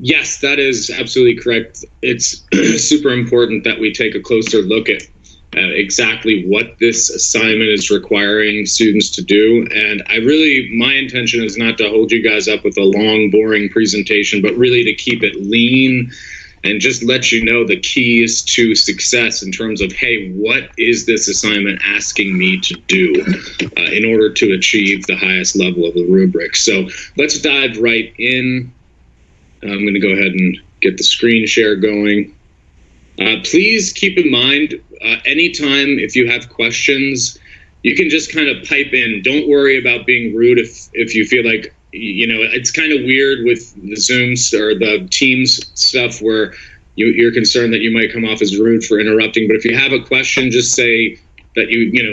Yes, that is absolutely correct. It's super important that we take a closer look at exactly what this assignment is requiring students to do. And my intention is not to hold you guys up with a long, boring presentation, but really to keep it lean and just let you know the keys to success in terms of, hey, what is this assignment asking me to do in order to achieve the highest level of the rubric? So let's dive right in. I'm going to go ahead and get the screen share going. Please keep in mind, anytime if you have questions, you can just kind of pipe in. Don't worry about being rude if you feel like, it's kind of weird with the Zooms or the Teams stuff where you're concerned that you might come off as rude for interrupting. But if you have a question, just say that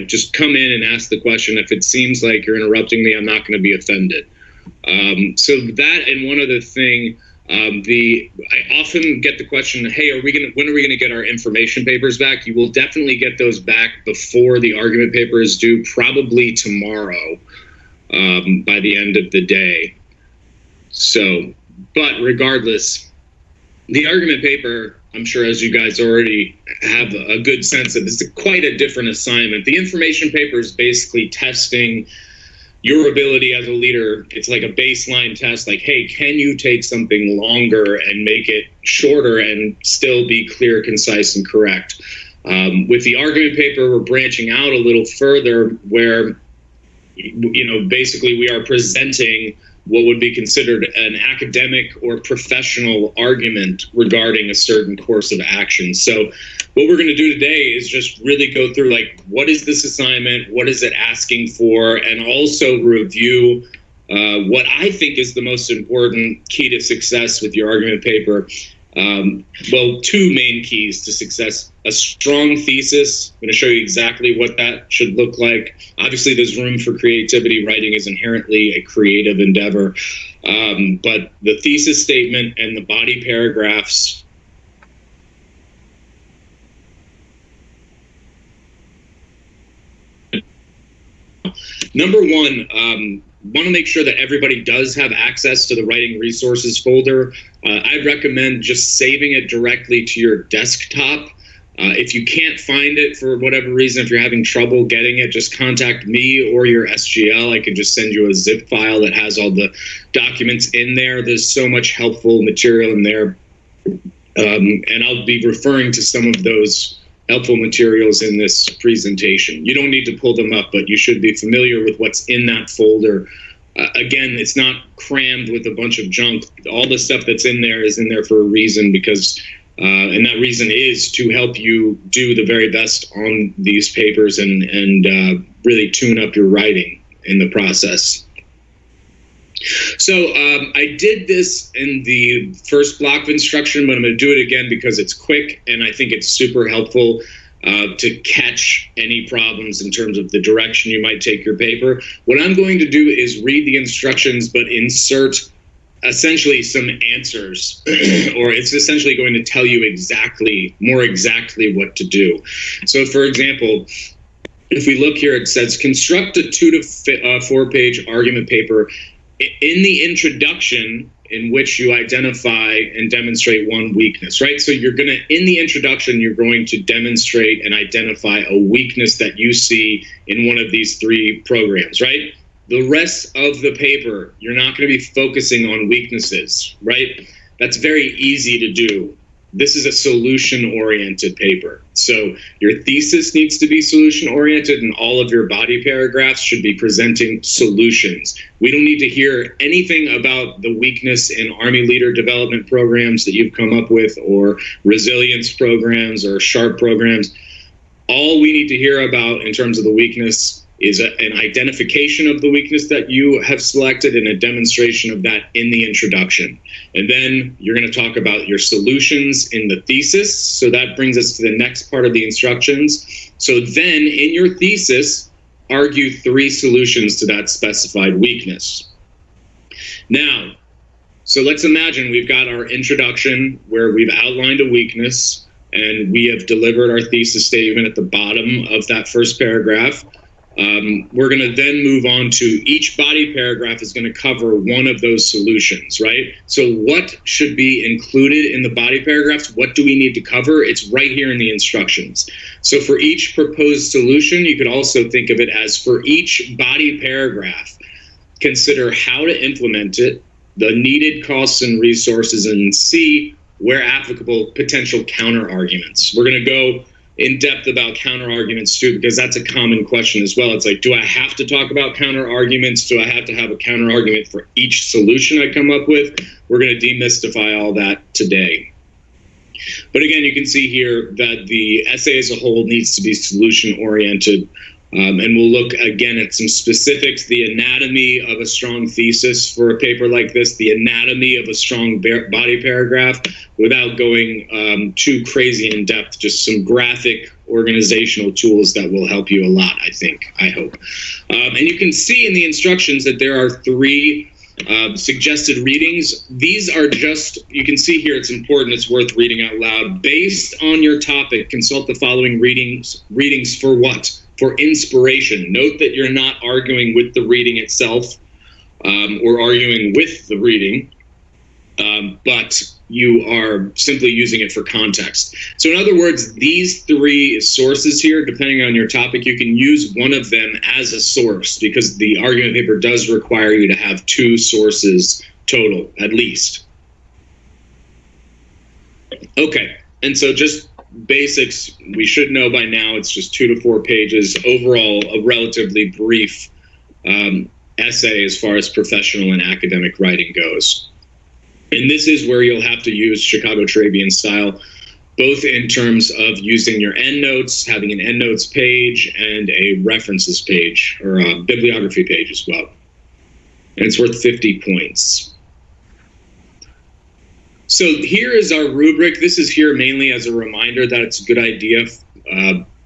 just come in and ask the question. If it seems like you're interrupting me, I'm not going to be offended. So that, and one other thing, I often get the question, hey, when are we gonna get our information papers back? You will definitely get those back before the argument paper is due, probably tomorrow, by the end of the day. So, but regardless, the argument paper, I'm sure as you guys already have a good sense of, this is quite a different assignment. The information paper is basically testing your ability as a leader. It's like a baseline test, like, hey, can you take something longer and make it shorter and still be clear, concise, and correct? With the argument paper, we're branching out a little further where, basically we are presenting what would be considered an academic or professional argument regarding a certain course of action. So what we're going to do today is just really go through, like, what is this assignment? What is it asking for? And also review what I think is the most important key to success with your argument paper. Two main keys to success: a strong thesis. I'm going to show you exactly what that should look like. Obviously, there's room for creativity. Writing is inherently a creative endeavor. But the thesis statement and the body paragraphs. Number one, want to make sure that everybody does have access to the writing resources folder. I'd recommend just saving it directly to your desktop. If you can't find it for whatever reason, if you're having trouble getting it, just contact me or your SGL. I can just send you a zip file that has all the documents in there. There's so much helpful material in there. And I'll be referring to some of those helpful materials in this presentation. You don't need to pull them up, but you should be familiar with what's in that folder. Again, it's not crammed with a bunch of junk. All the stuff that's in there is in there for a reason, because and that reason is to help you do the very best on these papers and really tune up your writing in the process. So I did this in the first block of instruction, but I'm going to do it again because it's quick and I think it's super helpful to catch any problems in terms of the direction you might take your paper. What I'm going to do is read the instructions, but insert essentially some answers, or it's essentially going to tell you more exactly what to do. So for example, if we look here, it says construct a 2 to 4 page argument paper in the introduction in which you identify and demonstrate one weakness, right? So in the introduction, you're going to demonstrate and identify a weakness that you see in one of these 3 programs, right? The rest of the paper, you're not going to be focusing on weaknesses, right? That's very easy to do. This is a solution-oriented paper. So your thesis needs to be solution-oriented, and all of your body paragraphs should be presenting solutions. We don't need to hear anything about the weakness in Army leader development programs that you've come up with, or resilience programs, or SHARP programs. All we need to hear about in terms of the weakness is an identification of the weakness that you have selected and a demonstration of that in the introduction. And then you're going to talk about your solutions in the thesis. So that brings us to the next part of the instructions. So then in your thesis, argue 3 solutions to that specified weakness. Now, so let's imagine we've got our introduction where we've outlined a weakness and we have delivered our thesis statement at the bottom of that first paragraph. We're going to then move on to each body paragraph is going to cover one of those solutions, right? So what should be included in the body paragraphs? What do we need to cover? It's right here in the instructions. So for each proposed solution, you could also think of it as for each body paragraph, consider how to implement it, the needed costs and resources, and C, where applicable, potential counter arguments. We're going to go in depth about counter arguments too, because that's a common question as well. It's like, do I have to talk about counter arguments? Do I have to have a counter argument for each solution I come up with? We're going to demystify all that today. But again, you can see here that the essay as a whole needs to be solution oriented. And we'll look again at some specifics, the anatomy of a strong thesis for a paper like this, the anatomy of a strong body paragraph, without going too crazy in depth, just some graphic organizational tools that will help you a lot, I hope. And you can see in the instructions that there are 3 suggested readings. These are just, you can see here, it's important, it's worth reading out loud. Based on your topic, consult the following readings for what? For inspiration. Note that you're not arguing with the reading itself or arguing with the reading, but you are simply using it for context. So in other words, these 3 sources here, depending on your topic, you can use one of them as a source because the argument paper does require you to have 2 sources total, at least. Okay, and so just basics, we should know by now, it's just 2 to 4 pages. Overall, a relatively brief essay as far as professional and academic writing goes. And this is where you'll have to use Chicago Trabune style, both in terms of using your endnotes, having an endnotes page, and a references page, or a bibliography page as well. And it's worth 50 points. So here is our rubric. This is here mainly as a reminder that it's a good idea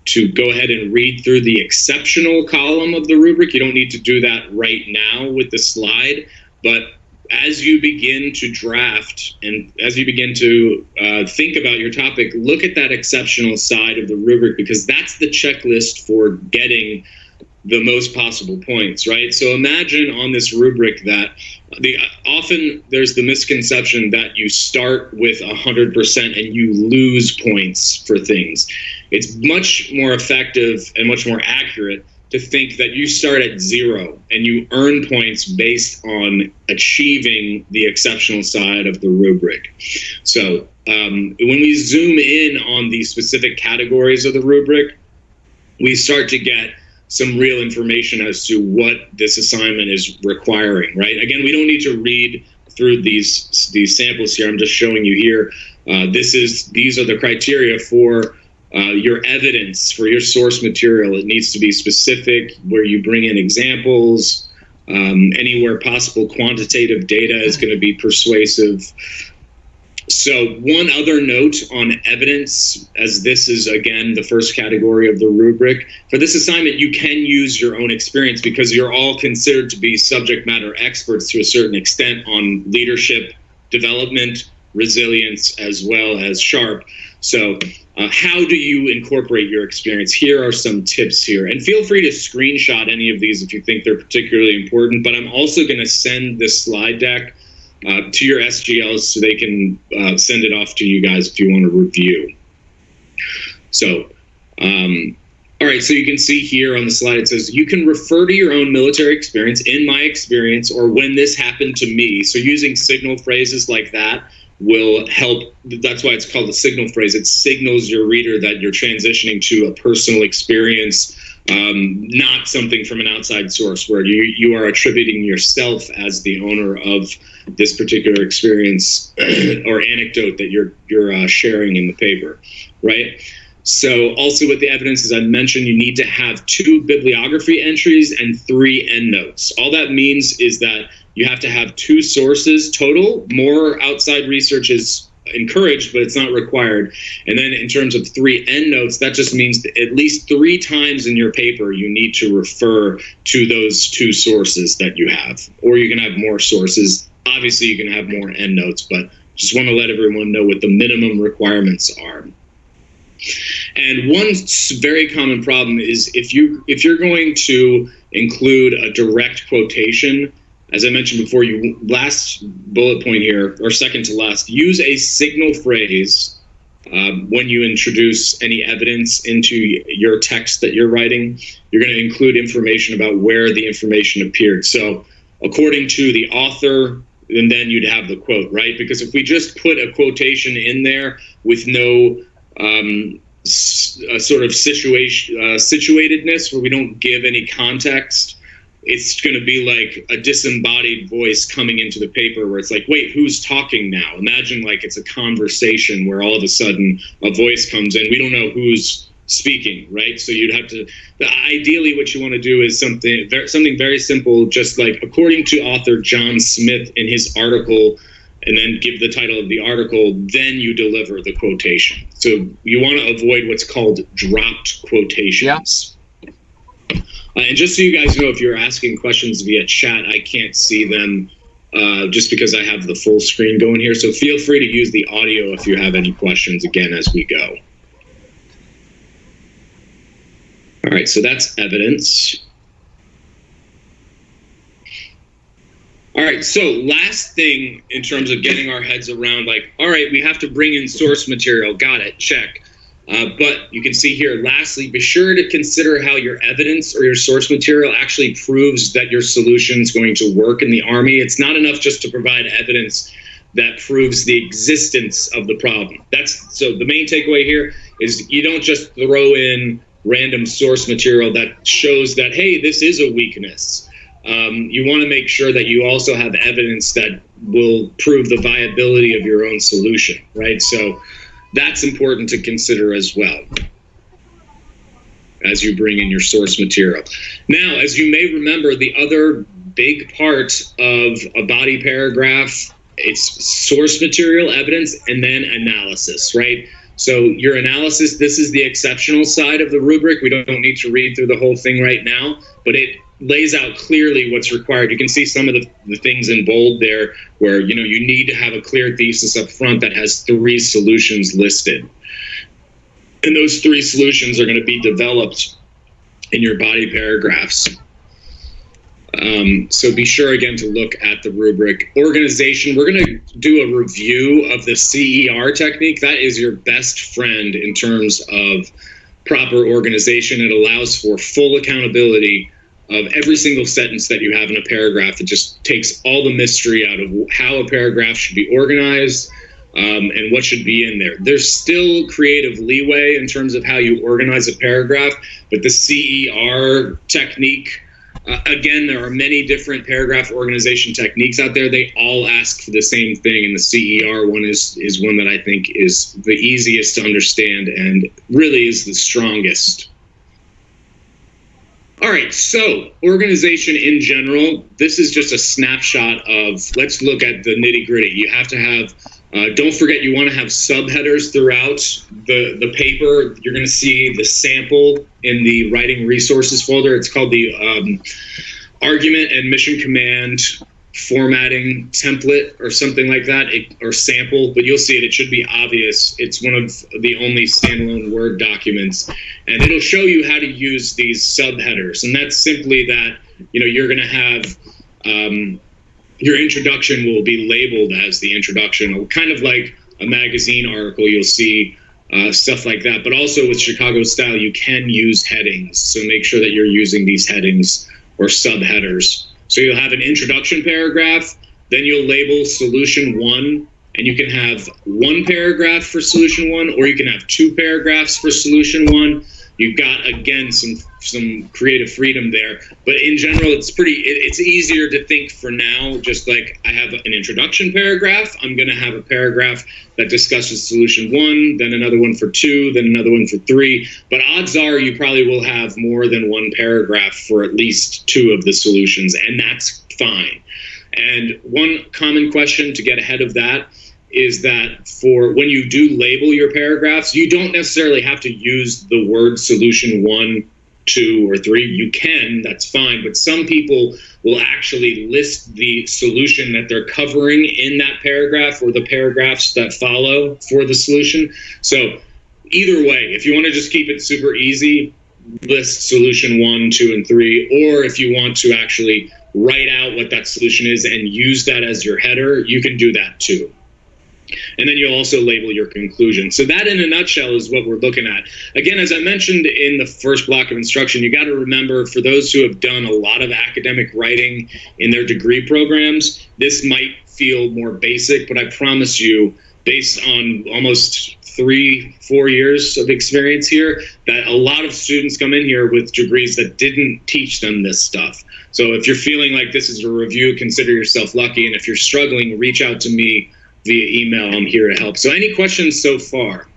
to go ahead and read through the exceptional column of the rubric. You don't need to do that right now with the slide, but as you begin to draft and as you begin to think about your topic, look at that exceptional side of the rubric, because that's the checklist for getting the most possible points, right? So imagine on this rubric that often there's the misconception that you start with 100% and you lose points for things. It's much more effective and much more accurate to think that you start at 0 and you earn points based on achieving the exceptional side of the rubric. So when we zoom in on the specific categories of the rubric, we start to get some real information as to what this assignment is requiring, right? Again, we don't need to read through these samples here. I'm just showing you here. These are the criteria for your evidence, for your source material. It needs to be specific, where you bring in examples. Anywhere possible, quantitative data is going to be persuasive. So one other note on evidence, as this is, again, the first category of the rubric. For this assignment, you can use your own experience because you're all considered to be subject matter experts to a certain extent on leadership, development, resilience, as well as SHARP. So how do you incorporate your experience? Here are some tips here. And feel free to screenshot any of these if you think they're particularly important. But I'm also going to send this slide deck to your SGLs so they can send it off to you guys if you want to review. So, all right, so you can see here on the slide, it says, you can refer to your own military experience, in my experience, or when this happened to me. So using signal phrases like that will help. That's why it's called a signal phrase. It signals your reader that you're transitioning to a personal experience, not something from an outside source where you are attributing yourself as the owner of this particular experience or anecdote that you're sharing in the paper, right? So also with the evidence, as I mentioned, you need to have 2 bibliography entries and 3 endnotes. All that means is that you have to have 2 sources total. More outside research is encouraged, but it's not required. And then in terms of 3 endnotes, that just means that at least 3 times in your paper, you need to refer to those 2 sources that you have. Or you can have more sources. Obviously, you can have more endnotes, but just want to let everyone know what the minimum requirements are. And one very common problem is if you're going to include a direct quotation, as I mentioned before, you last bullet point here, or second to last, use a signal phrase when you introduce any evidence into your text that you're writing. You're going to include information about where the information appeared. So according to the author, and then you'd have the quote, right? Because if we just put a quotation in there with no sort of situatedness, where we don't give any context, it's going to be like a disembodied voice coming into the paper where it's like, wait, who's talking now? Imagine like it's a conversation where all of a sudden a voice comes in. We don't know who's speaking, right? So you'd have to, ideally what you want to do is something very simple, just like according to author John Smith in his article, and then give the title of the article, then you deliver the quotation. So you want to avoid what's called dropped quotations. Yeah. And just so you guys know, if you're asking questions via chat, I can't see them just because I have the full screen going here. So feel free to use the audio if you have any questions again as we go. All right, so that's evidence. All right, so last thing in terms of getting our heads around, like, all right, we have to bring in source material. Got it, check. But you can see here, lastly, be sure to consider how your evidence or your source material actually proves that your solution is going to work in the Army. It's not enough just to provide evidence that proves the existence of the problem. So the main takeaway here is you don't just throw in random source material that shows that, hey, this is a weakness. You want to make sure that you also have evidence that will prove the viability of your own solution, right? So that's important to consider as well as you bring in your source material. Now, as you may remember, the other big part of a body paragraph, it's source material, evidence, and then analysis, right? So your analysis, this is the exceptional side of the rubric. We don't need to read through the whole thing right now, but it lays out clearly what's required. You can see some of the things in bold there where, you know, you need to have a clear thesis up front that has 3 solutions listed. And those 3 solutions are going to be developed in your body paragraphs. So be sure, again, to look at the rubric. Organization, we're going to do a review of the CER technique. That is your best friend in terms of proper organization. It allows for full accountability of every single sentence that you have in a paragraph. It just takes all the mystery out of how a paragraph should be organized and what should be in there. There's still creative leeway in terms of how you organize a paragraph, but the CER technique, again, there are many different paragraph organization techniques out there. They all ask for the same thing, and the CER one is one that I think is the easiest to understand and really is the strongest. All right, so organization in general, this is just a snapshot of, let's look at the nitty gritty. You have to have, don't forget, you want to have subheaders throughout the paper. You're going to see the sample in the writing resources folder. It's called the argument and mission command formatting template or something like that, or sample, but you'll see it. It should be obvious. It's one of the only standalone Word documents, and it'll show you how to use these subheaders. And that's simply that, you know, you're going to have your introduction will be labeled as the introduction, kind of like a magazine article. You'll see stuff like that. But also with Chicago style, you can use headings. So make sure that you're using these headings or subheaders. So you'll have an introduction paragraph, then you'll label solution 1, and you can have 1 paragraph for solution 1, or you can have 2 paragraphs for solution 1. You've got, again, some creative freedom there. But in general, it's easier to think for now, just like I have an introduction paragraph, I'm going to have a paragraph that discusses solution 1, then another one for 2, then another one for 3. But odds are you probably will have more than 1 paragraph for at least 2 of the solutions, and that's fine. And one common question to get ahead of that is that for when you do label your paragraphs, you don't necessarily have to use the word solution 1, 2, or 3. You can, that's fine, but some people will actually list the solution that they're covering in that paragraph or the paragraphs that follow for the solution. So either way, if you want to just keep it super easy, list solution 1, 2, and 3, or if you want to actually write out what that solution is and use that as your header, you can do that too. And then you'll also label your conclusion. So that in a nutshell is what we're looking at. Again, as I mentioned in the first block of instruction, you got to remember, for those who have done a lot of academic writing in their degree programs, this might feel more basic, but I promise you, based on almost 3-4 years of experience here, that a lot of students come in here with degrees that didn't teach them this stuff. So if you're feeling like this is a review, consider yourself lucky. And if you're struggling, reach out to me via email. I'm here to help. So any questions so far?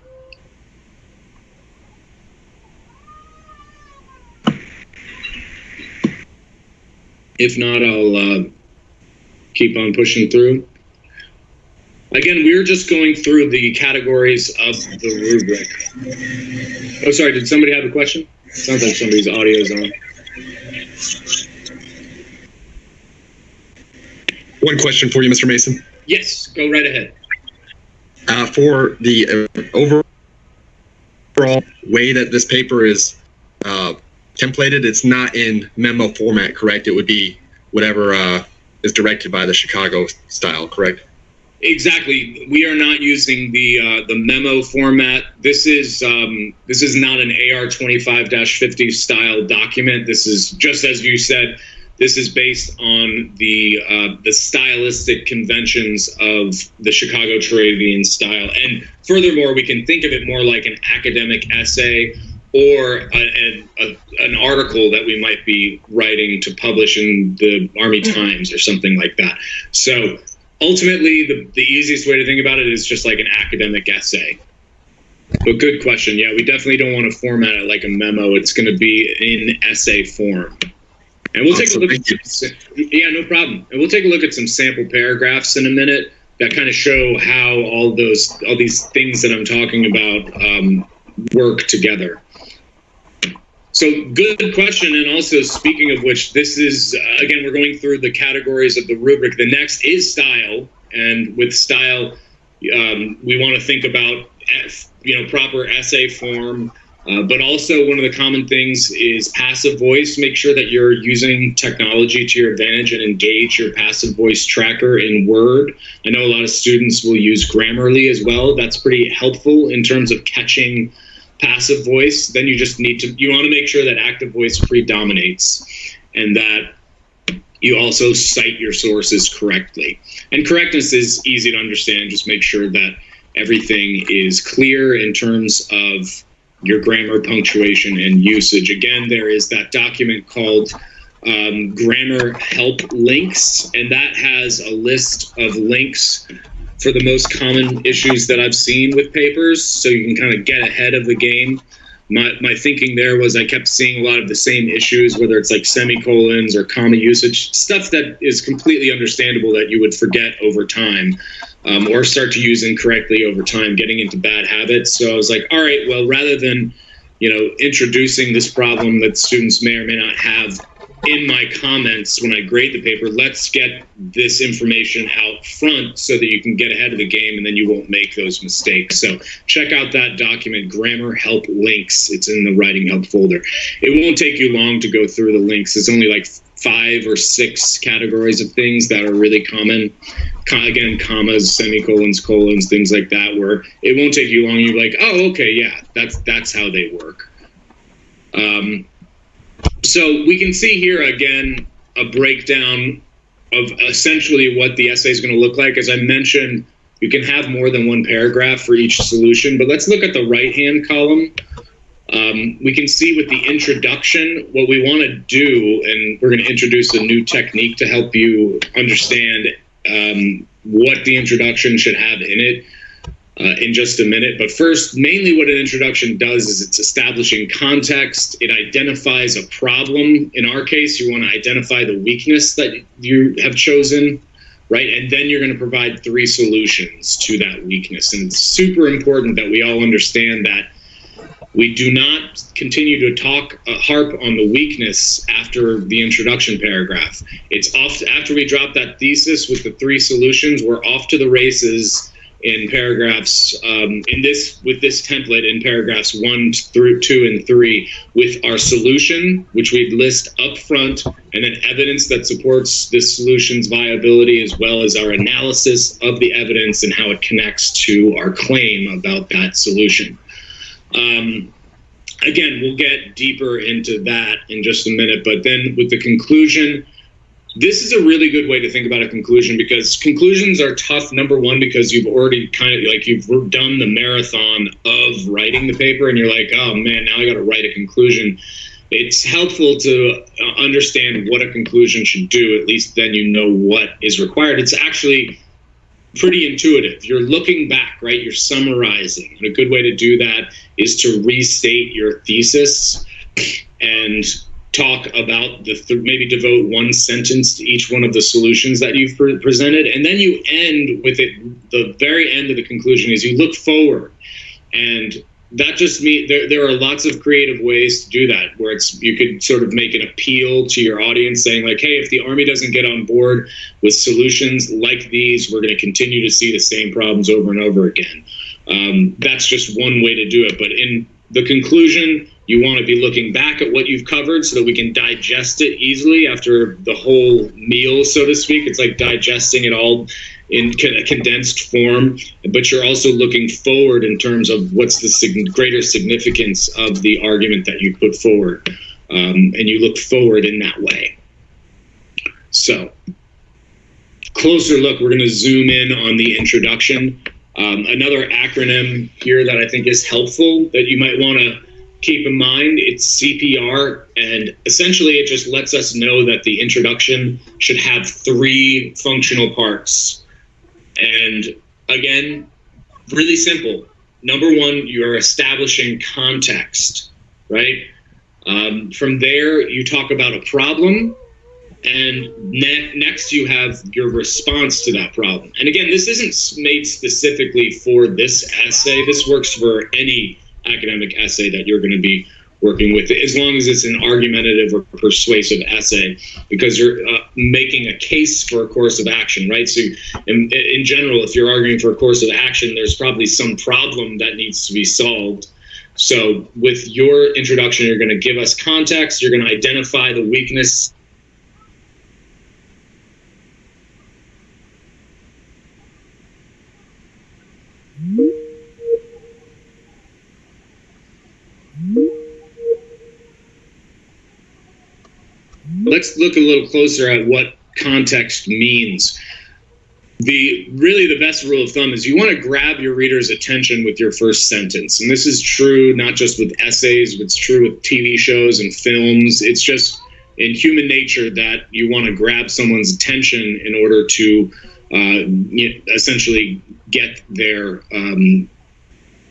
If not, I'll keep on pushing through. Again, we're just going through the categories of the rubric. Oh, sorry, did somebody have a question? Sounds like somebody's audio is on. One question for you, Mr. Mason. Yes, go right ahead. For the overall way that this paper is templated, it's not in memo format, correct? It would be whatever is directed by the Chicago style, correct? Exactly. We are not using the memo format. This is not an AR 25-50 style document. This is, just as you said, this is based on the stylistic conventions of the Chicago Trade style. And furthermore, we can think of it more like an academic essay or an article that we might be writing to publish in the Army Times or something like that. So ultimately, the easiest way to think about it is just like an academic essay. But good question. Yeah, we definitely don't want to format it like a memo. It's going to be in essay form. And we'll take a look at yeah, no problem. And we'll take a look at some sample paragraphs in a minute that kind of show how all these things that I'm talking about work together. So good question. And also, speaking of which, this is, again, we're going through the categories of the rubric. The next is style. And with style, we want to think about, proper essay form. But also one of the common things is passive voice. Make sure that you're using technology to your advantage and engage your passive voice tracker in Word. I know a lot of students will use Grammarly as well. That's pretty helpful in terms of catching passive voice. Then you just you want to make sure that active voice predominates and that you also cite your sources correctly. And correctness is easy to understand. Just make sure that everything is clear in terms of your grammar, punctuation, and usage. Again, there is that document called Grammar Help Links, and that has a list of links for the most common issues that I've seen with papers, so you can kind of get ahead of the game. My thinking there was I kept seeing a lot of the same issues, whether it's like semicolons or comma usage, stuff that is completely understandable that you would forget over time. Or start to use incorrectly over time, getting into bad habits. So I was like, all right, well, rather than, introducing this problem that students may or may not have in my comments when I grade the paper, let's get this information out front so that you can get ahead of the game and then you won't make those mistakes. So check out that document, Grammar Help Links. It's in the Writing Help folder. It won't take you long to go through the links. It's only like 5 or 6 categories of things that are really common. Again, commas, semicolons, colons, things like that, where it won't take you long. You're like, oh, okay, yeah, that's how they work. So we can see here, again, a breakdown of essentially what the essay is going to look like. As I mentioned, you can have more than one paragraph for each solution, but let's look at the right-hand column. We can see with the introduction what we want to do, and we're going to introduce a new technique to help you understand what the introduction should have in it in just a minute. But first, mainly what an introduction does is it's establishing context. It identifies a problem. In our case, you want to identify the weakness that you have chosen, right? And then you're going to provide 3 solutions to that weakness. And it's super important that we all understand that we do not continue to harp on the weakness after the introduction paragraph. It's off after we drop that thesis with the 3 solutions, we're off to the races in paragraphs with this template in paragraphs 1 through 2 and 3 with our solution, which we'd list up front, and then evidence that supports this solution's viability, as well as our analysis of the evidence and how it connects to our claim about that solution. Again, we'll get deeper into that in just a minute, but then with the conclusion, this is a really good way to think about a conclusion, because conclusions are tough, number one, because you've already you've done the marathon of writing the paper and you're like, oh man, now I got to write a conclusion. It's helpful to understand what a conclusion should do. At least then you know what is required. It's actually pretty intuitive. You're looking back, right? You're summarizing. And a good way to do that is to restate your thesis and talk about maybe devote one sentence to each one of the solutions that you've presented. And then you end with it. The very end of the conclusion is you look forward. And that just means there are lots of creative ways to do that, where you could sort of make an appeal to your audience saying like, hey, if the Army doesn't get on board with solutions like these, we're going to continue to see the same problems over and over again. That's just one way to do it. But in the conclusion, you want to be looking back at what you've covered so that we can digest it easily after the whole meal, so to speak. It's like digesting it all in a condensed form, but you're also looking forward in terms of what's the greater significance of the argument that you put forward. And you look forward in that way. So, closer look, we're going to zoom in on the introduction. Another acronym here that I think is helpful that you might want to keep in mind, it's CPR, and essentially it just lets us know that the introduction should have 3 functional parts. And again, really simple. Number 1, you are establishing context, right? From there, you talk about a problem, and next you have your response to that problem. And again, this isn't made specifically for this essay. This works for any academic essay that you're going to be working with, as long as it's an argumentative or persuasive essay, because you're making a case for a course of action, right? So in general, if you're arguing for a course of action, there's probably some problem that needs to be solved. So with your introduction, you're going to give us context, you're going to identify the weakness. Let's look a little closer at what context means. Really the best rule of thumb is you want to grab your reader's attention with your first sentence. And this is true not just with essays, but it's true with TV shows and films. It's just in human nature that you want to grab someone's attention in order to essentially get their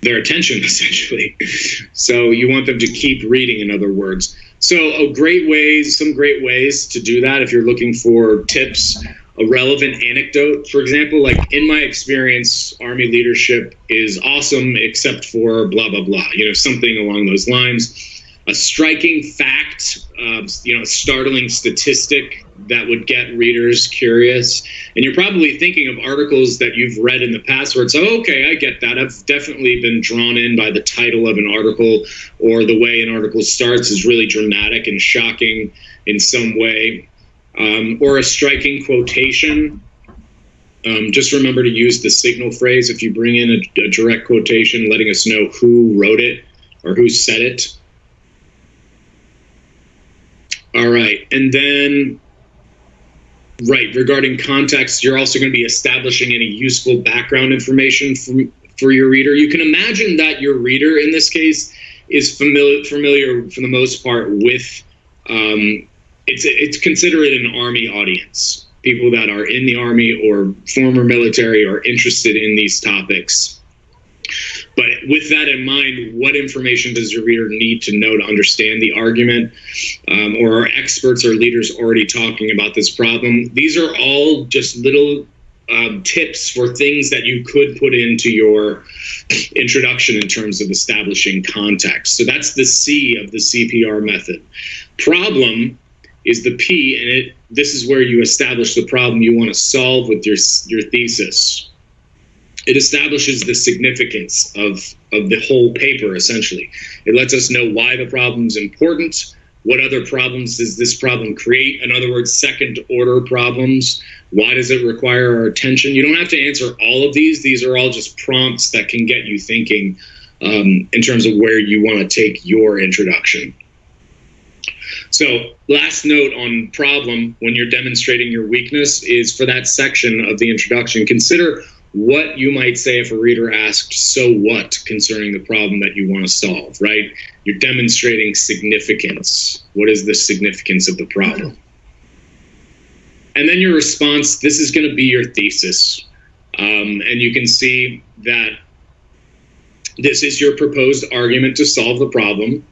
attention, essentially. So you want them to keep reading, in other words. So some great ways to do that, if you're looking for tips, a relevant anecdote, for example, like in my experience, Army leadership is awesome except for blah, blah, blah, something along those lines. A striking fact, startling statistic that would get readers curious. And you're probably thinking of articles that you've read in the past where it's, oh, okay, I get that. I've definitely been drawn in by the title of an article, or the way an article starts is really dramatic and shocking in some way. Or a striking quotation. Just remember to use the signal phrase if you bring in a direct quotation, letting us know who wrote it or who said it. All right, and then, regarding context, you're also going to be establishing any useful background information for your reader. You can imagine that your reader, in this case, is familiar for the most part with, it's considered an Army audience, people that are in the Army or former military or interested in these topics. But with that in mind, what information does your reader need to know to understand the argument? Or are experts or leaders already talking about this problem? These are all just little tips for things that you could put into your introduction in terms of establishing context. So that's the C of the CPR method. Problem is the P, and this is where you establish the problem you want to solve with your thesis. It establishes the significance of the whole paper, essentially. It lets us know why the problem's important, what other problems does this problem create? In other words, second-order problems. Why does it require our attention? You don't have to answer all of these. These are all just prompts that can get you thinking in terms of where you want to take your introduction. So last note on problem when you're demonstrating your weakness is for that section of the introduction, consider what you might say if a reader asked, so what, concerning the problem that you want to solve, right? You're demonstrating significance. What is the significance of the problem? And then your response, this is going to be your thesis. And you can see that this is your proposed argument to solve the problem.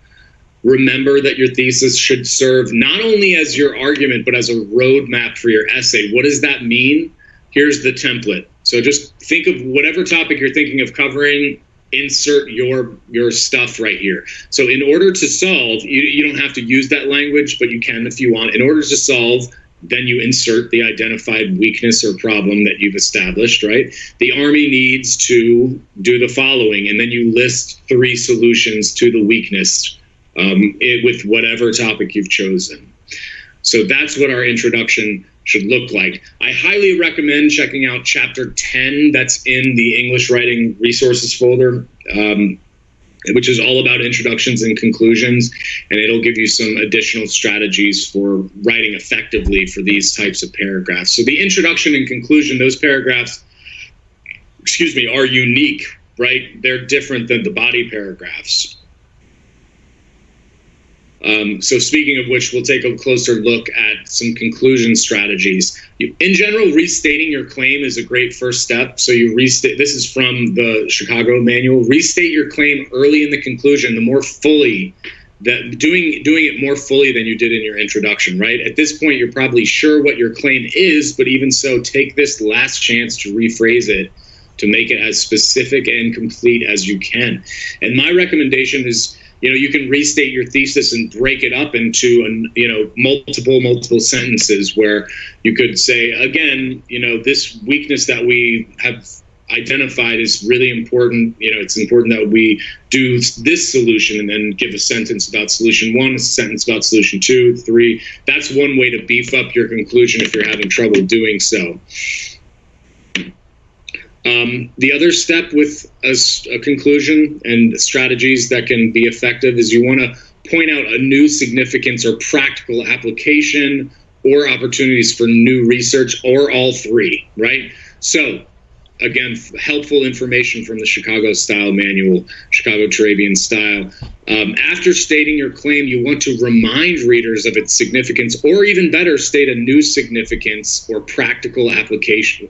Remember that your thesis should serve not only as your argument, but as a roadmap for your essay. What does that mean? Here's the template. So just think of whatever topic you're thinking of covering, insert your stuff right here. So in order to solve, you don't have to use that language, but you can if you want. In order to solve, then you insert the identified weakness or problem that you've established, right? The Army needs to do the following, and then you list 3 solutions to the weakness with whatever topic you've chosen. So that's what our introduction should look like. I highly recommend checking out chapter 10 that's in the English Writing Resources folder, which is all about introductions and conclusions, and it'll give you some additional strategies for writing effectively for these types of paragraphs. So the introduction and conclusion, those paragraphs, are unique, right? They're different than the body paragraphs. So speaking of which, we'll take a closer look at some conclusion strategies. In general, restating your claim is a great first step. So you restate, this is from the Chicago manual, restate your claim early in the conclusion, the more fully, that doing it more fully than you did in your introduction, right? At this point, you're probably sure what your claim is, but even so, take this last chance to rephrase it to make it as specific and complete as you can. And my recommendation is, you can restate your thesis and break it up into, multiple sentences where you could say, again, this weakness that we have identified is really important. It's important that we do this solution and then give a sentence about solution 1, a sentence about solution 2, 3. That's one way to beef up your conclusion if you're having trouble doing so. The other step with a conclusion and strategies that can be effective is you want to point out a new significance or practical application or opportunities for new research, or all 3, right? So, again, helpful information from the Chicago Style Manual, Chicago Turabian Style. After stating your claim, you want to remind readers of its significance, or even better, state a new significance or practical application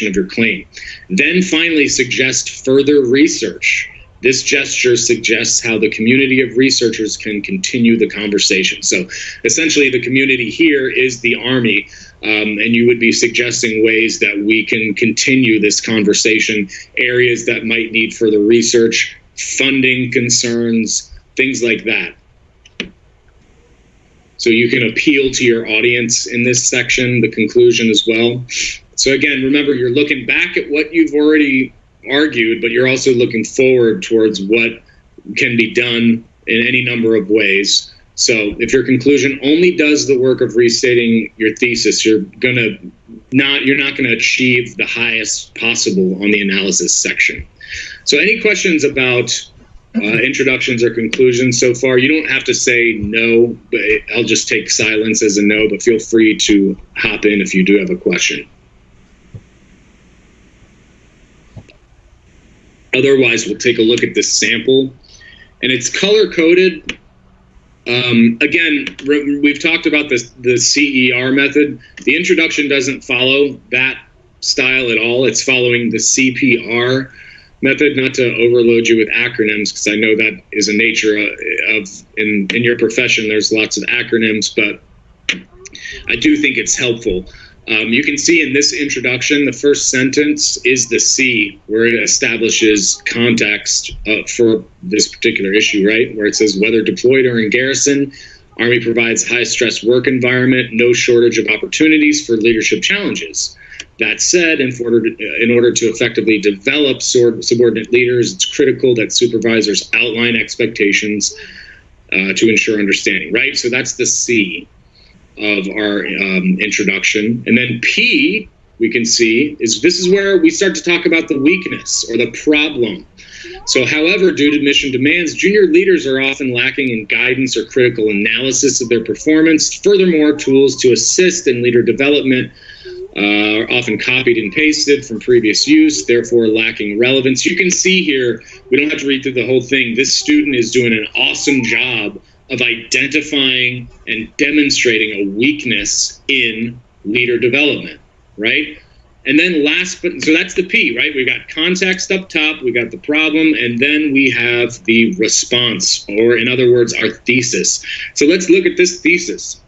of your claim. Then finally, suggest further research. This gesture suggests how the community of researchers can continue the conversation. So essentially, the community here is the Army, and you would be suggesting ways that we can continue this conversation, areas that might need further research, funding concerns, things like that. So you can appeal to your audience in this section, the conclusion as well. So again, remember, you're looking back at what you've already argued, but you're also looking forward towards what can be done in any number of ways. So if your conclusion only does the work of restating your thesis, you're not going to achieve the highest possible on the analysis section. So any questions about introductions or conclusions so far? You don't have to say no, but I'll just take silence as a no, but feel free to hop in if you do have a question. Otherwise, we'll take a look at this sample, and it's color-coded. Again, we've talked about the CER method. The introduction doesn't follow that style at all. It's following the CPR method, not to overload you with acronyms, because I know that is a nature of in your profession, there's lots of acronyms, but I do think it's helpful. You can see in this introduction, the first sentence is the C, where it establishes context for this particular issue, right? Where it says, whether deployed or in garrison, Army provides high-stress work environment, no shortage of opportunities for leadership challenges. That said, in order to effectively develop subordinate leaders, it's critical that supervisors outline expectations to ensure understanding, right? So that's the C of our introduction. And then P, we can see, this is where we start to talk about the weakness or the problem. So, however, due to mission demands, junior leaders are often lacking in guidance or critical analysis of their performance. Furthermore, tools to assist in leader development are often copied and pasted from previous use, therefore lacking relevance. You can see here, we don't have to read through the whole thing. This student is doing an awesome job of identifying and demonstrating a weakness in leader development, right? And then so that's the P, right? We've got context up top, we got the problem, and then we have the response, or in other words, our thesis. So let's look at this thesis.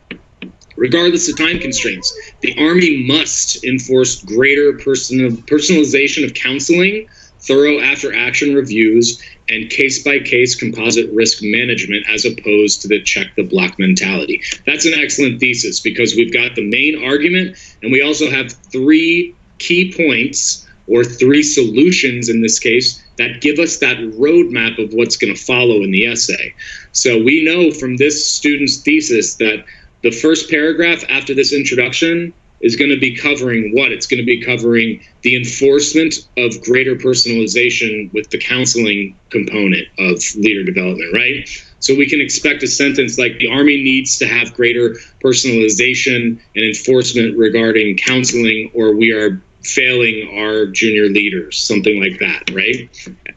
Regardless of time constraints, the Army must enforce greater personalization of counseling, thorough after-action reviews, and case-by-case composite risk management as opposed to the check-the-block mentality. That's an excellent thesis because we've got the main argument, and we also have 3 key points, or 3 solutions in this case, that give us that roadmap of what's going to follow in the essay. So we know from this student's thesis that the first paragraph after this introduction is going to be covering what? It's going to be covering the enforcement of greater personalization with the counseling component of leader development, right? So we can expect a sentence like, the Army needs to have greater personalization and enforcement regarding counseling, or we are failing our junior leaders, something like that, right?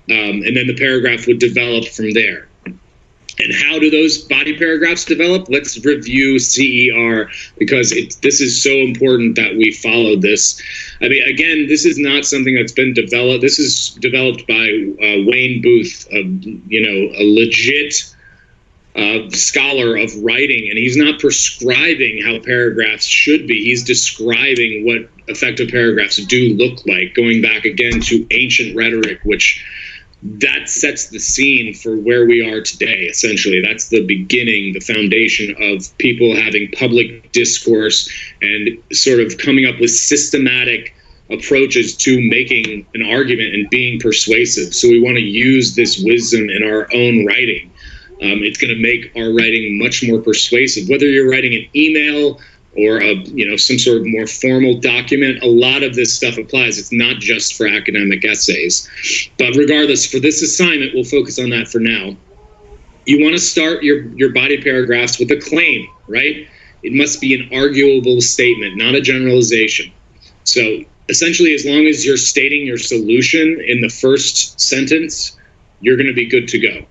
And then the paragraph would develop from there. And how do those body paragraphs develop? Let's review CER, because this is so important that we follow this. I mean, again, this is not something that's been developed. This is developed by Wayne Booth, a legit scholar of writing, and he's not prescribing how paragraphs should be. He's describing what effective paragraphs do look like, going back again to ancient rhetoric, which that sets the scene for where we are today, essentially. That's the beginning, the foundation of people having public discourse and sort of coming up with systematic approaches to making an argument and being persuasive. So we want to use this wisdom in our own writing. It's going to make our writing much more persuasive. Whether you're writing an email or some sort of more formal document, a lot of this stuff applies. It's not just for academic essays. But regardless, for this assignment, we'll focus on that for now. You want to start your body paragraphs with a claim, right? It must be an arguable statement, not a generalization. So essentially, as long as you're stating your solution in the first sentence, you're going to be good to go.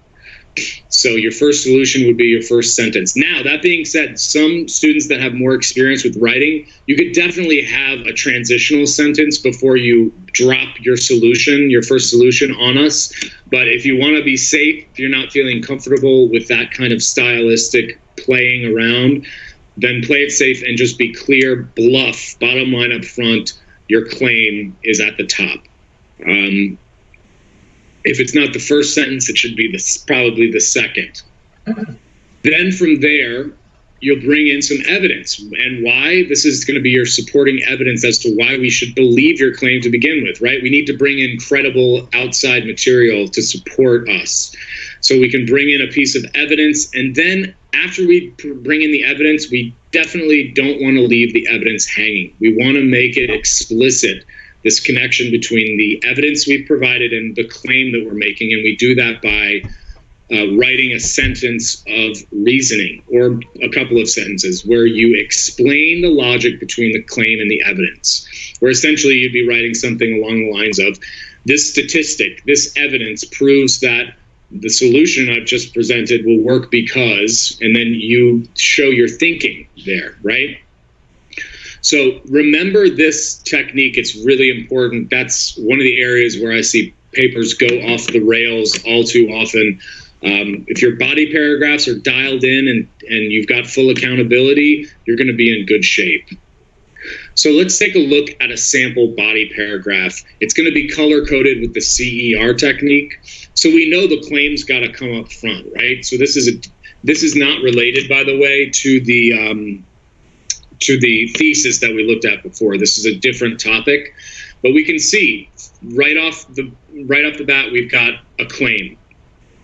So your first solution would be your first sentence. Now, that being said, some students that have more experience with writing, you could definitely have a transitional sentence before you drop your solution, your first solution on us. But if you want to be safe, if you're not feeling comfortable with that kind of stylistic playing around, then play it safe and just be clear, bluff, bottom line up front, your claim is at the top. If it's not the first sentence, it should be probably the second. Then from there, you'll bring in some evidence. And why? This is going to be your supporting evidence as to why we should believe your claim to begin with, right? We need to bring in credible outside material to support us. So we can bring in a piece of evidence. And then after we bring in the evidence, we definitely don't want to leave the evidence hanging. We want to make it explicit, this connection between the evidence we've provided and the claim that we're making. And we do that by writing a sentence of reasoning, or a couple of sentences where you explain the logic between the claim and the evidence. Where essentially you'd be writing something along the lines of, this statistic, this evidence proves that the solution I've just presented will work because, and then you show your thinking there, right? So remember this technique. It's really important. That's one of the areas where I see papers go off the rails all too often. If your body paragraphs are dialed in and you've got full accountability, you're going to be in good shape. So let's take a look at a sample body paragraph. It's going to be color-coded with the CER technique. So we know the claim's got to come up front, right? So this is not related, by the way, to the to the thesis that we looked at before. This is a different topic, but we can see right off the bat, we've got a claim.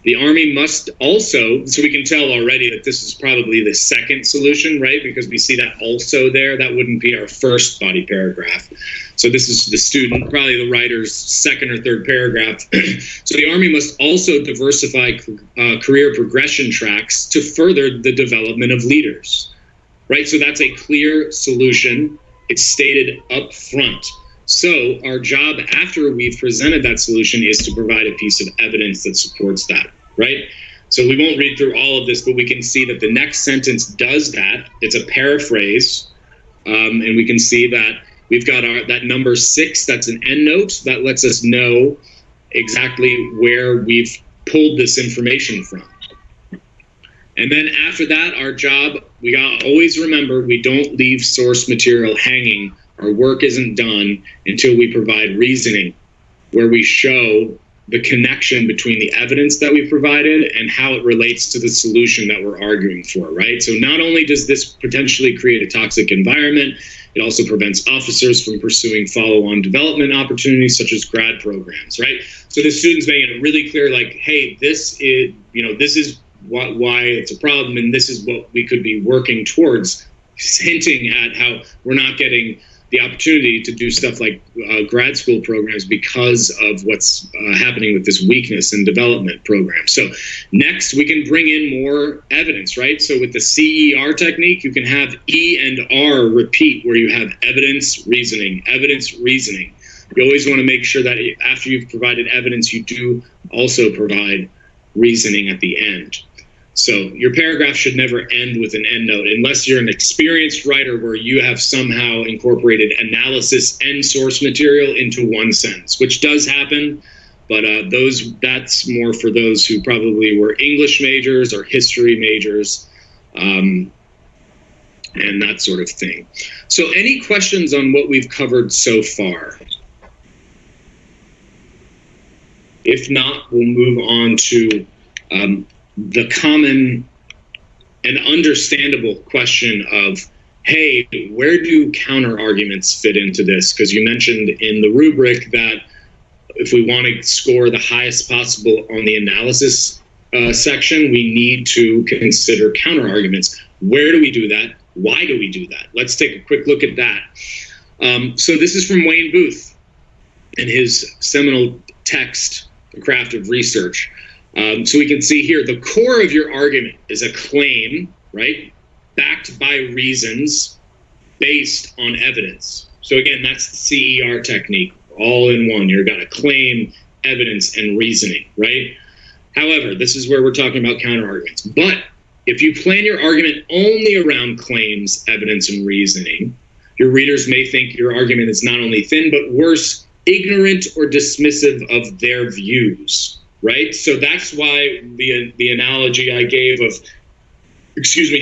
The Army must also, so we can tell already that this is probably the second solution, right? Because we see that also there. That wouldn't be our first body paragraph. So this is the student, probably the writer's second or third paragraph. So the Army must also diversify career progression tracks to further the development of leaders, right? So that's a clear solution. It's stated up front. So our job after we've presented that solution is to provide a piece of evidence that supports that, right? So we won't read through all of this, but we can see that the next sentence does that. It's a paraphrase, and we can see that we've got that number 6, that's an endnote that lets us know exactly where we've pulled this information from. And then after that, our job, we gotta always remember, we don't leave source material hanging. Our work isn't done until we provide reasoning, where we show the connection between the evidence that we provided and how it relates to the solution that we're arguing for, right? So not only does this potentially create a toxic environment, it also prevents officers from pursuing follow-on development opportunities such as grad programs, right? So the students making it really clear, like, hey, this is, this is why it's a problem, and this is what we could be working towards, hinting at how we're not getting the opportunity to do stuff like grad school programs because of what's happening with this weakness in development program. So next, we can bring in more evidence, right? So with the CER technique, you can have E and R repeat, where you have evidence, reasoning, evidence, reasoning. You always want to make sure that after you've provided evidence, you do also provide reasoning at the end. So your paragraph should never end with an endnote unless you're an experienced writer where you have somehow incorporated analysis and source material into one sentence, which does happen, but that's more for those who probably were English majors or history majors, and that sort of thing. So any questions on what we've covered so far? If not, we'll move on to the common and understandable question of, hey, where do counter arguments fit into this? Because you mentioned in the rubric that if we want to score the highest possible on the analysis section, we need to consider counter arguments. Where do we do that? Why do we do that? Let's take a quick look at that. So this is from Wayne Booth in his seminal text, The Craft of Research. So we can see here, the core of your argument is a claim, right, backed by reasons based on evidence. So again, that's the CER technique, all in one. You've got a claim, evidence, and reasoning, right? However, this is where we're talking about counter-arguments. But if you plan your argument only around claims, evidence, and reasoning, your readers may think your argument is not only thin, but worse, ignorant or dismissive of their views. Right? So that's why the analogy I gave of,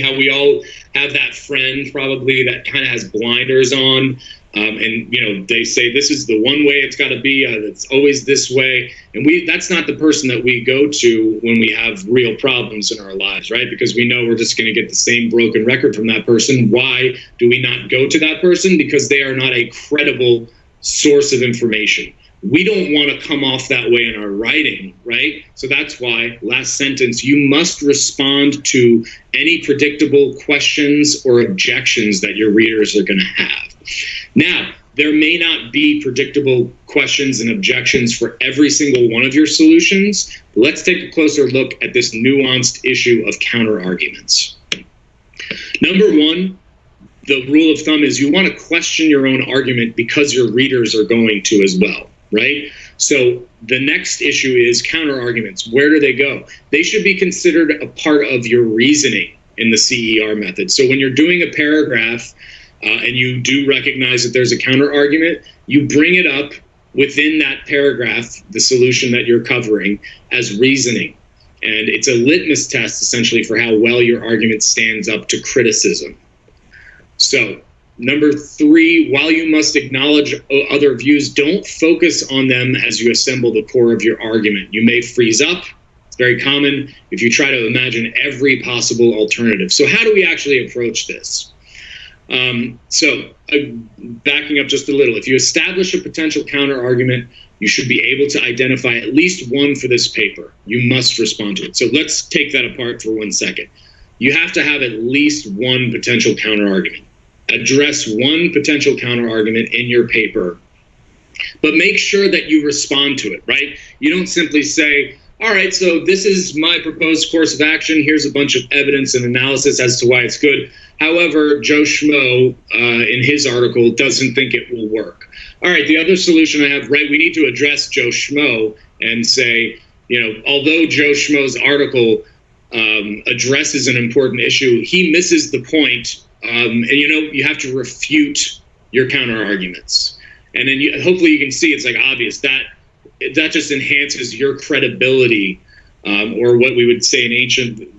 how we all have that friend probably that kind of has blinders on, and they say this is the one way it's got to be, it's always this way, and that's not the person that we go to when we have real problems in our lives, right? Because we know we're just going to get the same broken record from that person. Why do we not go to that person? Because they are not a credible source of information. We don't want to come off that way in our writing, right? So that's why, last sentence, you must respond to any predictable questions or objections that your readers are going to have. Now, there may not be predictable questions and objections for every single one of your solutions. Let's take a closer look at this nuanced issue of counter-arguments. Number one, the rule of thumb is you want to question your own argument because your readers are going to as well. Right? So the next issue is counter-arguments. Where do they go? They should be considered a part of your reasoning in the CER method. So when you're doing a paragraph and you do recognize that there's a counter-argument, you bring it up within that paragraph, the solution that you're covering, as reasoning. And it's a litmus test, essentially, for how well your argument stands up to criticism. So number 3, while you must acknowledge other views, don't focus on them as you assemble the core of your argument. You may freeze up. It's very common if you try to imagine every possible alternative. So how do we actually approach this? Backing up just a little, if you establish a potential counter-argument, you should be able to identify at least one for this paper. You must respond to it. So let's take that apart for 1 second. You have to have at least one potential counter-argument. Address one potential counter-argument in your paper, but make sure that you respond to it, right? You don't simply say, all right, so this is my proposed course of action. Here's a bunch of evidence and analysis as to why it's good. However, Joe Schmo, in his article, doesn't think it will work. All right, the other solution I have, right, we need to address Joe Schmo and say, although Joe Schmo's article addresses an important issue, he misses the point. And you have to refute your counter arguments. And then hopefully you can see it's like obvious that just enhances your credibility, or what we would say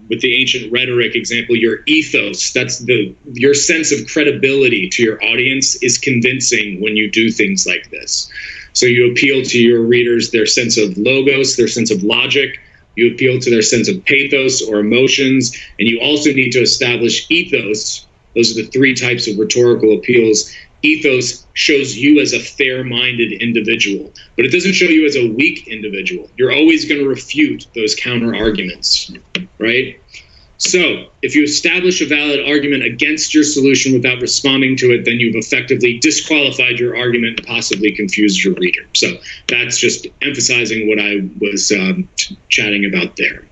with the ancient rhetoric example, your ethos. That's your sense of credibility to your audience is convincing when you do things like this. So you appeal to your readers, their sense of logos, their sense of logic. You appeal to their sense of pathos or emotions, and you also need to establish ethos. Those are the three types of rhetorical appeals. Ethos shows you as a fair-minded individual, but it doesn't show you as a weak individual. You're always going to refute those counter-arguments, right? So if you establish a valid argument against your solution without responding to it, then you've effectively disqualified your argument and possibly confused your reader. So that's just emphasizing what I was chatting about there.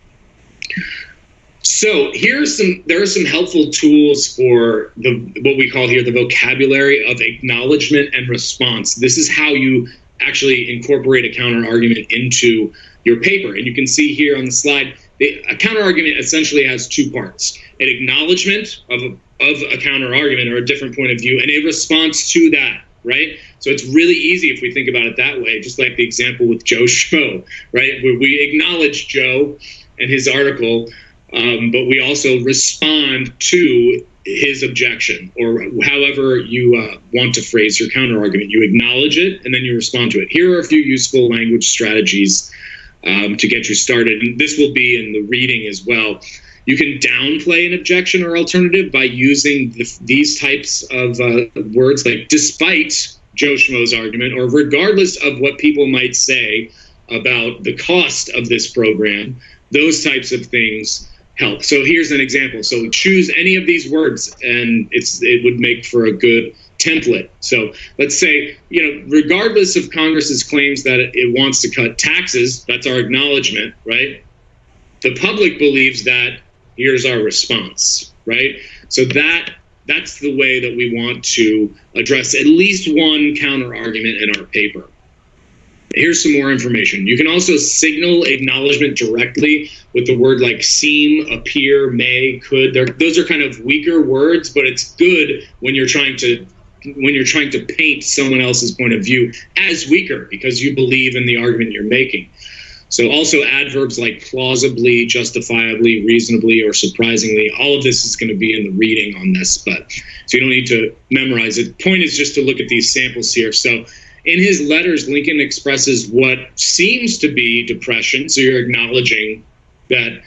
So there are some helpful tools for what we call here the vocabulary of acknowledgement and response. This is how you actually incorporate a counter argument into your paper. And you can see here on the slide, a counter argument essentially has two parts: an acknowledgement of a counter argument or a different point of view, and a response to that. Right? So it's really easy if we think about it that way, just like the example with Joe Schmo, right? Where we acknowledge Joe and his article, but we also respond to his objection, or however you want to phrase your counter-argument. You acknowledge it, and then you respond to it. Here are a few useful language strategies to get you started, and this will be in the reading as well. You can downplay an objection or alternative by using these types of words like despite Joe Schmo's argument, or regardless of what people might say about the cost of this program. Those types of things help. So here's an example. So choose any of these words, and it would make for a good template. So let's say, regardless of Congress's claims that it wants to cut taxes, that's our acknowledgement, right? The public believes that. Here's our response, right? So that's the way that we want to address at least one counter argument in our paper. Here's some more information. You can also signal acknowledgement directly with the word like seem, appear, may, could. Those are kind of weaker words, but it's good when you're trying to paint someone else's point of view as weaker because you believe in the argument you're making. So also adverbs like plausibly, justifiably, reasonably, or surprisingly. All of this is going to be in the reading on this, so you don't need to memorize it. Point is just to look at these samples here. So in his letters, Lincoln expresses what seems to be depression. So you're acknowledging that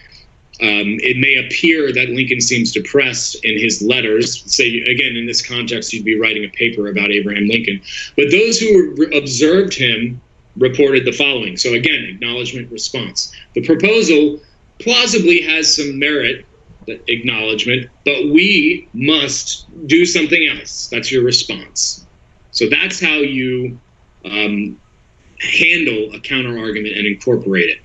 it may appear that Lincoln seems depressed in his letters. Say, again, in this context, you'd be writing a paper about Abraham Lincoln. But those who observed him reported the following. So again, acknowledgement, response. The proposal plausibly has some merit, acknowledgement, but we must do something else. That's your response. So that's how you handle a counter argument and incorporate it.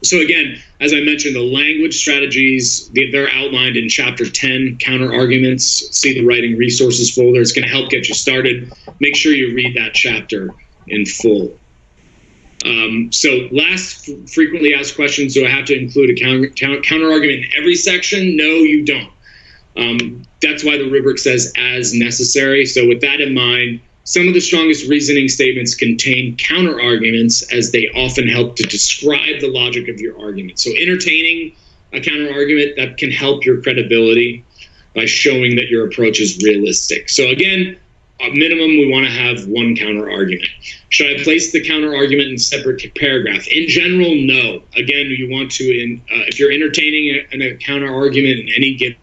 So again, as I mentioned, the language strategies, they're outlined in Chapter 10, Counter Arguments. See the Writing Resources folder. It's going to help get you started. Make sure you read that chapter in full. So last frequently asked questions, do I have to include a counter argument in every section? No, you don't. That's why the rubric says as necessary. So with that in mind, some of the strongest reasoning statements contain counter arguments as they often help to describe the logic of your argument. So entertaining a counter argument, that can help your credibility by showing that your approach is realistic. So again, at minimum, we want to have one counter argument. Should I place the counter argument in separate paragraph? In general, no. Again, you want to, if you're entertaining a counter argument in any given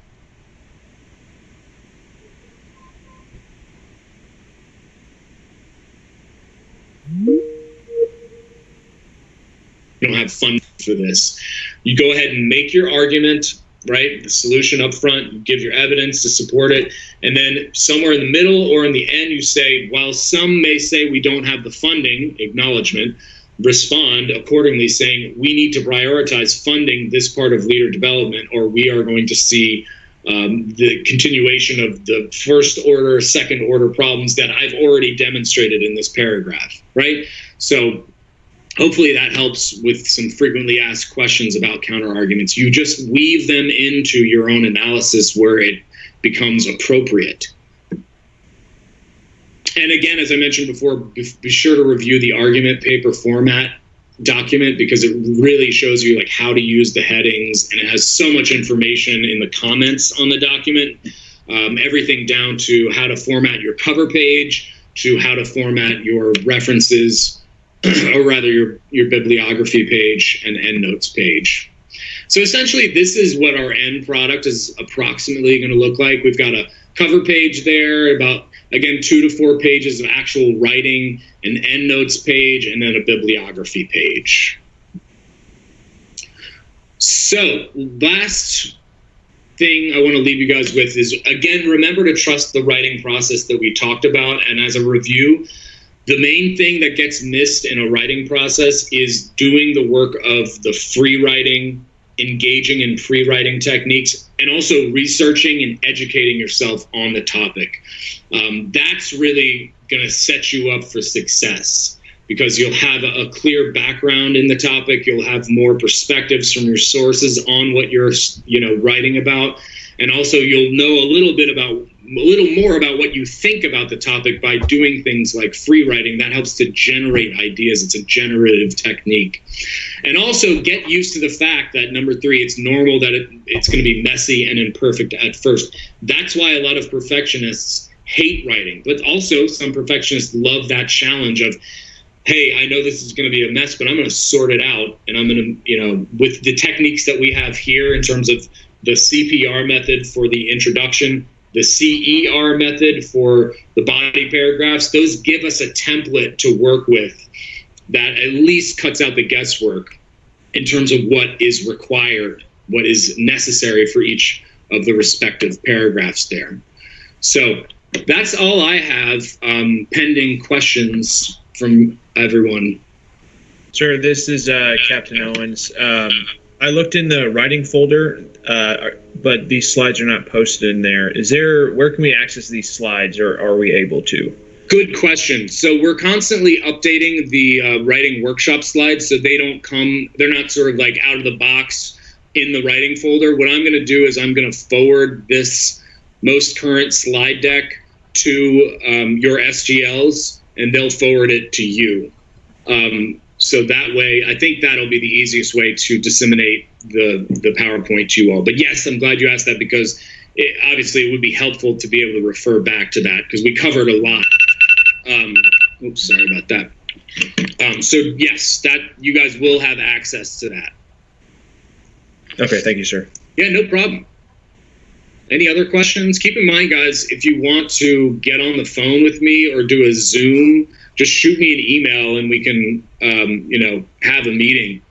don't have funding for this. You go ahead and make your argument, right? The solution up front, you give your evidence to support it. And then somewhere in the middle or in the end, you say, while some may say we don't have the funding, acknowledgement, respond accordingly saying we need to prioritize funding this part of leader development, or we are going to see the continuation of the first order, second order problems that I've already demonstrated in this paragraph, right? So hopefully that helps with some frequently asked questions about counter arguments. You just weave them into your own analysis where it becomes appropriate. And again, as I mentioned before, be sure to review the argument paper format document, because it really shows you like how to use the headings, and it has so much information in the comments on the document, everything down to how to format your cover page, to how to format your references, or rather your bibliography page and endnotes page. So essentially, this is what our end product is approximately going to look like. We've got a cover page there, about, again, 2 to 4 pages of actual writing, an endnotes page, and then a bibliography page. So last thing I want to leave you guys with is, again, remember to trust the writing process that we talked about. And as a review, the main thing that gets missed in a writing process is doing the work of the free writing, engaging in free writing techniques, and also researching and educating yourself on the topic. That's really going to set you up for success, because you'll have a clear background in the topic. You'll have more perspectives from your sources on what you're, writing about. And also you'll know a little more about what you think about the topic by doing things like free writing. That helps to generate ideas. It's a generative technique. And also get used to the fact that, number 3, it's normal that it's going to be messy and imperfect at first. That's why a lot of perfectionists hate writing, but also some perfectionists love that challenge of, hey, I know this is going to be a mess, but I'm going to sort it out. And I'm going to, with the techniques that we have here in terms of the CPR method for the introduction, the CER method for the body paragraphs, those give us a template to work with that at least cuts out the guesswork in terms of what is required, what is necessary for each of the respective paragraphs there. So that's all I have, pending questions from everyone. Sure, this is Captain Owens. I looked in the writing folder, but these slides are not posted in there. Where can we access these slides, or are we able to? Good question. So we're constantly updating the writing workshop slides, so they're not sort of like out of the box in the writing folder. What I'm going to do is I'm going to forward this most current slide deck to your SGLs, and they'll forward it to you. So that way, I think that'll be the easiest way to disseminate the PowerPoint to you all. But yes, I'm glad you asked that, because obviously it would be helpful to be able to refer back to that, because we covered a lot. Oops, sorry about that. So yes, that you guys will have access to that. Okay, thank you, sir. Yeah, no problem. Any other questions? Keep in mind, guys, if you want to get on the phone with me or do a Zoom, just shoot me an email and we can, have a meeting.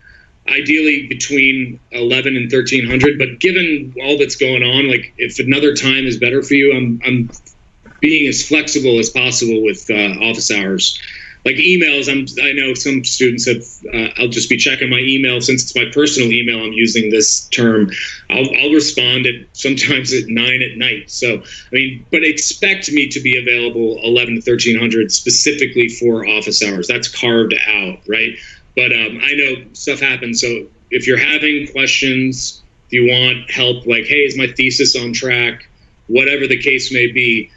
Ideally between 11 and 1300. But given all that's going on, like if another time is better for you, I'm being as flexible as possible with office hours. Like emails, I know some students have, I'll just be checking my email. Since it's my personal email, I'm using this term. I'll respond sometimes at 9 at night. So, but expect me to be available 11 to 1300 specifically for office hours. That's carved out, right? But I know stuff happens. So if you're having questions, if you want help, like, hey, is my thesis on track? Whatever the case may be,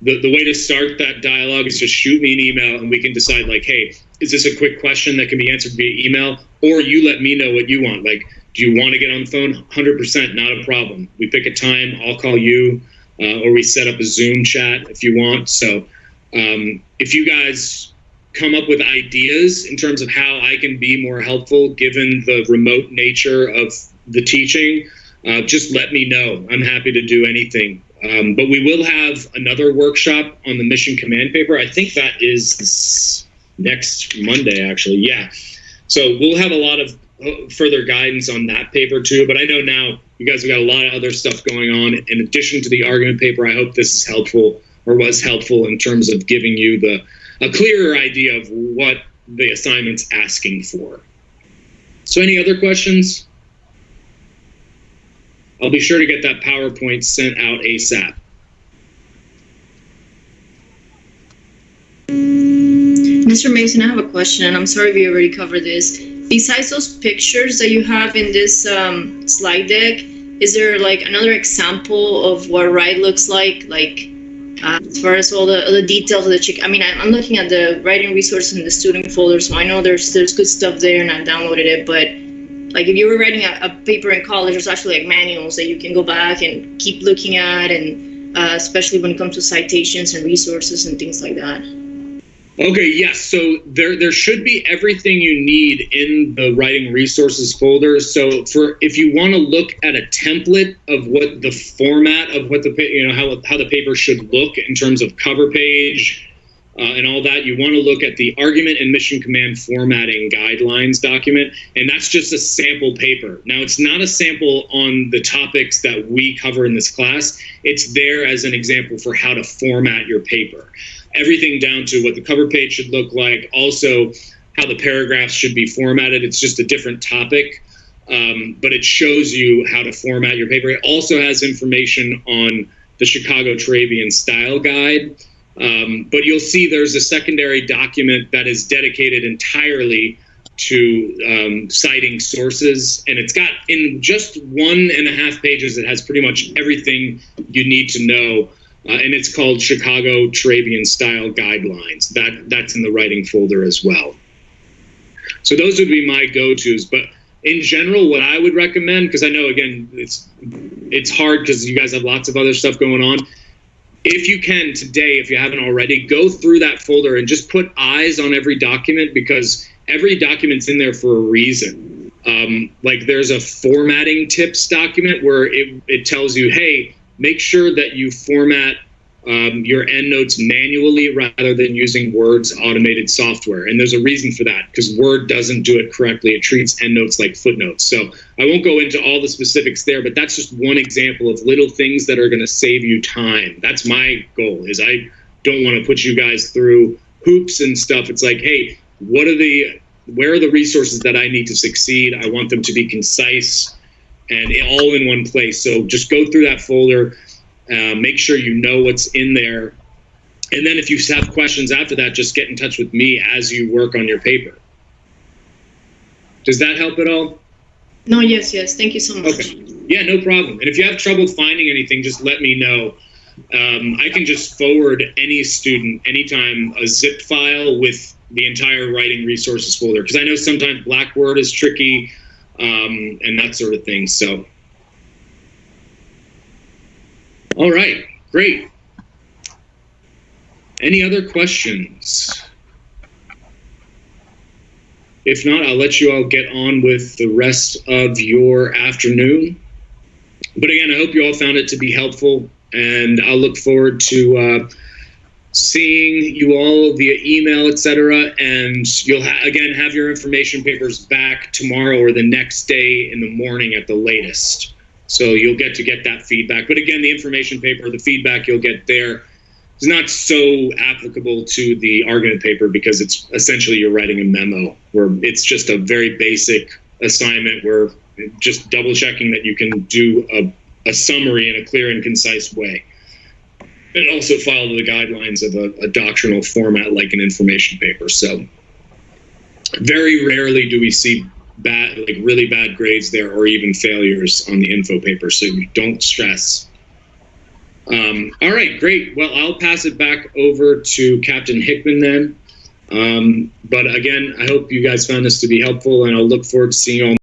the way to start that dialogue is just shoot me an email and we can decide, like, hey, is this a quick question that can be answered via email? Or you let me know what you want. Like, do you want to get on the phone? 100%, not a problem. We pick a time, I'll call you, or we set up a Zoom chat if you want. So if you guys come up with ideas in terms of how I can be more helpful given the remote nature of the teaching, just let me know. I'm happy to do anything. But we will have another workshop on the mission command paper. I think that is next Monday, actually. Yeah. So we'll have a lot of further guidance on that paper too, but I know now you guys have got a lot of other stuff going on. In addition to the argument paper, I hope this is helpful or was helpful in terms of giving you a clearer idea of what the assignment's asking for. So any other questions? I'll be sure to get that PowerPoint sent out ASAP. Mr. Mason, I have a question, and I'm sorry if you already covered this. Besides those pictures that you have in this slide deck, is there like another example of what write looks like as far as all the details of the chick? I mean, I'm looking at the writing resources in the student folder, so I know there's good stuff there, and I downloaded it. But like if you were writing a paper in college, there's actually like manuals that you can go back and keep looking at, and especially when it comes to citations and resources and things like that. Okay, yes. So there should be everything you need in the writing resources folder. So if you want to look at a template of what the format of what how the paper should look in terms of cover page and all that, you want to look at the argument and mission command formatting guidelines document, and that's just a sample paper. Now, it's not a sample on the topics that we cover in this class. It's there as an example for how to format your paper. Everything down to what the cover page should look like, also how the paragraphs should be formatted. It's just a different topic, but it shows you how to format your paper. It also has information on the Chicago Trabian Style Guide, but you'll see there's a secondary document that is dedicated entirely to citing sources, and it's got in just 1.5 pages, it has pretty much everything you need to know. And it's called Chicago Trabian Style Guidelines. That's in the writing folder as well. So those would be my go-tos. But in general, what I would recommend, because I know, again, it's hard because you guys have lots of other stuff going on. If you can today, if you haven't already, go through that folder and just put eyes on every document, because every document's in there for a reason. Like there's a formatting tips document where it tells you, hey, make sure that you format your endnotes manually rather than using Word's automated software. And there's a reason for that, because Word doesn't do it correctly. It treats endnotes like footnotes. So I won't go into all the specifics there, but that's just one example of little things that are going to save you time. That's my goal, is I don't want to put you guys through hoops and stuff. It's like, hey, where are the resources that I need to succeed? I want them to be concise and all in one place. So just go through that folder, make sure you know what's in there. And then if you have questions after that, just get in touch with me as you work on your paper. Does that help at all? No, yes. Thank you so much. Okay. Yeah, no problem. And if you have trouble finding anything, just let me know. I can just forward any student anytime a zip file with the entire writing resources folder, because I know sometimes Blackboard is tricky, and that sort of thing. So, all right, great. Any other questions? If not, I'll let you all get on with the rest of your afternoon. But again, I hope you all found it to be helpful, and I'll look forward to seeing you all via email, etc. And you'll again have your information papers back tomorrow or the next day in the morning at the latest. So you'll get that feedback. But again, the information paper, the feedback you'll get there is not so applicable to the argument paper, because it's essentially you're writing a memo where it's just a very basic assignment where just double checking that you can do a summary in a clear and concise way. And also follow the guidelines of a doctrinal format like an information paper. So very rarely do we see really bad grades there, or even failures on the info paper. So don't stress. All right, great. Well, I'll pass it back over to Captain Hickman then. But again, I hope you guys found this to be helpful, and I'll look forward to seeing you all